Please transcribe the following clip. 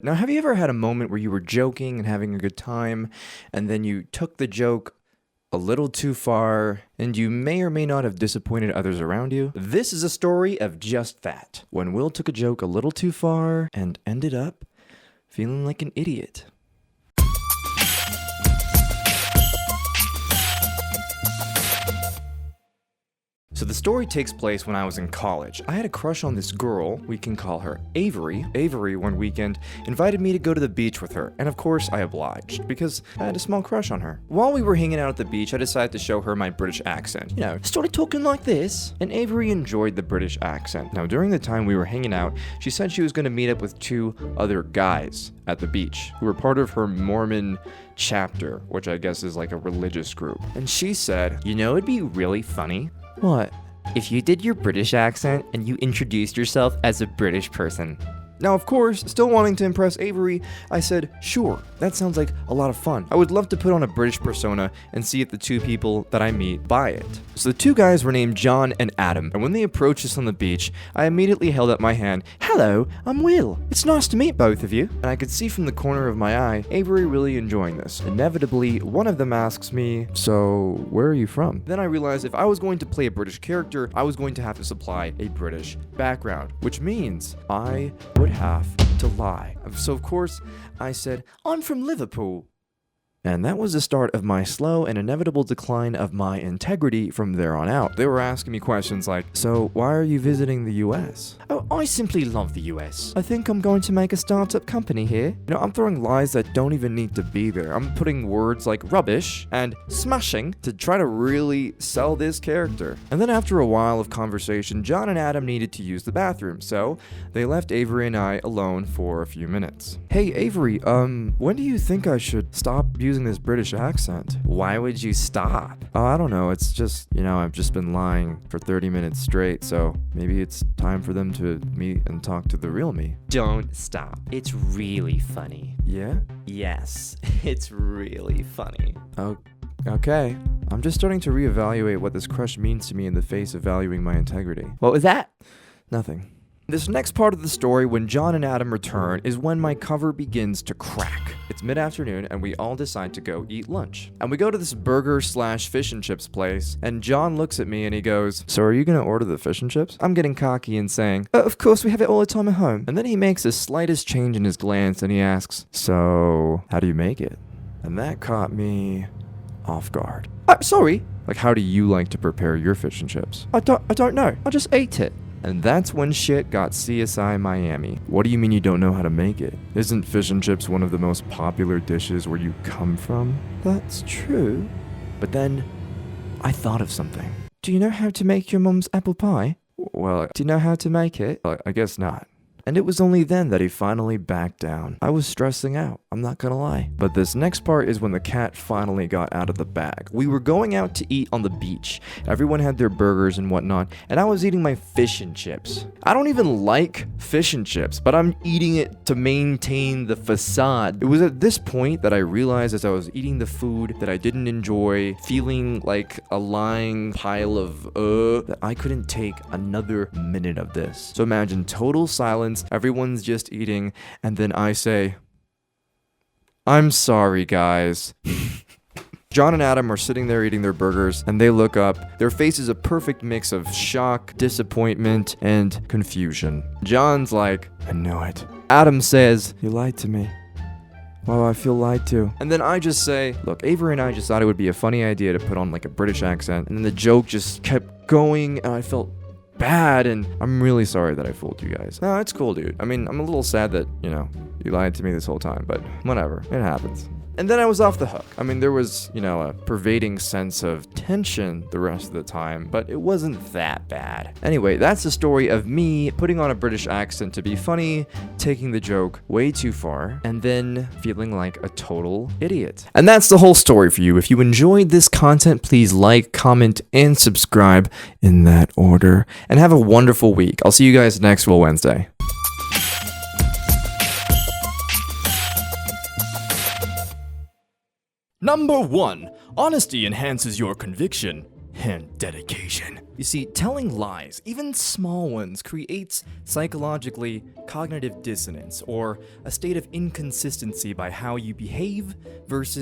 Now, have you ever had a moment where you were joking and having a good time, and then you took the joke a little too far, and you may or may not have disappointed others around you? This is a story of just that. When Will took a joke a little too far and ended up feeling like an idiot. So the story takes place when I was in college. I had a crush on this girl, we can call her Avery. Avery, one weekend, invited me to go to the beach with her, and of course I obliged, because I had a small crush on her. While we were hanging out at the beach, I decided to show her my British accent. You know, started talking like this, and Avery enjoyed the British accent. Now, during the time we were hanging out, she said she was going to meet up with 2 other guys at the beach, who were part of her Mormon chapter, which I guess is like a religious group. And she said, you know, it'd be really funny. What? If you did your British accent and you introduced yourself as a British person. Now, of course, still wanting to impress Avery, I said, sure, that sounds like a lot of fun. I would love to put on a British persona and see if the 2 people that I meet buy it. So the 2 guys were named John and Adam, and when they approached us on the beach, I immediately held up my hand. Hello, I'm Will. It's nice to meet both of you. And I could see from the corner of my eye, Avery really enjoying this. Inevitably, one of them asks me, so where are you from? Then I realized if I was going to play a British character, I was going to have to supply a British background, which means I would have to lie. So of course, I said, I'm from Liverpool. And that was the start of my slow and inevitable decline of my integrity from there on out. They were asking me questions like, so why are you visiting the US? Oh, I simply love the US. I think I'm going to make a startup company here. You know, I'm throwing lies that don't even need to be there. I'm putting words like rubbish and smashing to try to really sell this character. And then after a while of conversation, John and Adam needed to use the bathroom, so they left Avery and I alone for a few minutes. Hey Avery, when do you think I should stop using this British accent? Why would you stop? Oh, I don't know. It's just, you know, I've just been lying for 30 minutes straight, so maybe it's time for them to meet and talk to the real me. Don't stop. It's really funny. Yeah? Yes, it's really funny. Oh, okay. I'm just starting to reevaluate what this crush means to me in the face of valuing my integrity. What was that? Nothing. This next part of the story, when John and Adam return, is when my cover begins to crack. It's mid-afternoon, and we all decide to go eat lunch. And we go to this burger/fish and chips place, and John looks at me and he goes, so are you gonna order the fish and chips? I'm getting cocky and saying, of course, we have it all the time at home. And then he makes the slightest change in his glance and he asks, so how do you make it? And that caught me off guard. Sorry. Like, how do you like to prepare your fish and chips? I don't know. I just ate it. And that's when shit got CSI Miami. What do you mean you don't know how to make it? Isn't fish and chips one of the most popular dishes where you come from? That's true. But then, I thought of something. Do you know how to make your mom's apple pie? Well, do you know how to make it? I guess not. And it was only then that he finally backed down. I was stressing out, I'm not gonna lie. But this next part is when the cat finally got out of the bag. We were going out to eat on the beach. Everyone had their burgers and whatnot, and I was eating my fish and chips. I don't even like fish and chips, but I'm eating it to maintain the facade. It was at this point that I realized as I was eating the food that I didn't enjoy, feeling like a lying pile of that I couldn't take another minute of this. So imagine total silence. Everyone's just eating, and then I say, I'm sorry, guys. John and Adam are sitting there eating their burgers, and they look up. Their face is a perfect mix of shock, disappointment, and confusion. John's like, I knew it. Adam says, you lied to me. Wow, I feel lied to. And then I just say, look, Avery and I just thought it would be a funny idea to put on like a British accent, and then the joke just kept going, and I felt bad, and I'm really sorry that I fooled you guys. No, it's cool, dude. I mean, I'm a little sad that, you know, you lied to me this whole time, but whatever. It happens. And then I was off the hook. I mean, there was, you know, a pervading sense of tension the rest of the time, but it wasn't that bad. Anyway, that's the story of me putting on a British accent to be funny, taking the joke way too far, and then feeling like a total idiot. And that's the whole story for you. If you enjoyed this content, please like, comment, and subscribe in that order. And have a wonderful week. I'll see you guys next Wednesday. Number 1. Honesty enhances your conviction. and dedication. You see, telling lies, even small ones, creates psychologically cognitive dissonance, or a state of inconsistency by how you behave versus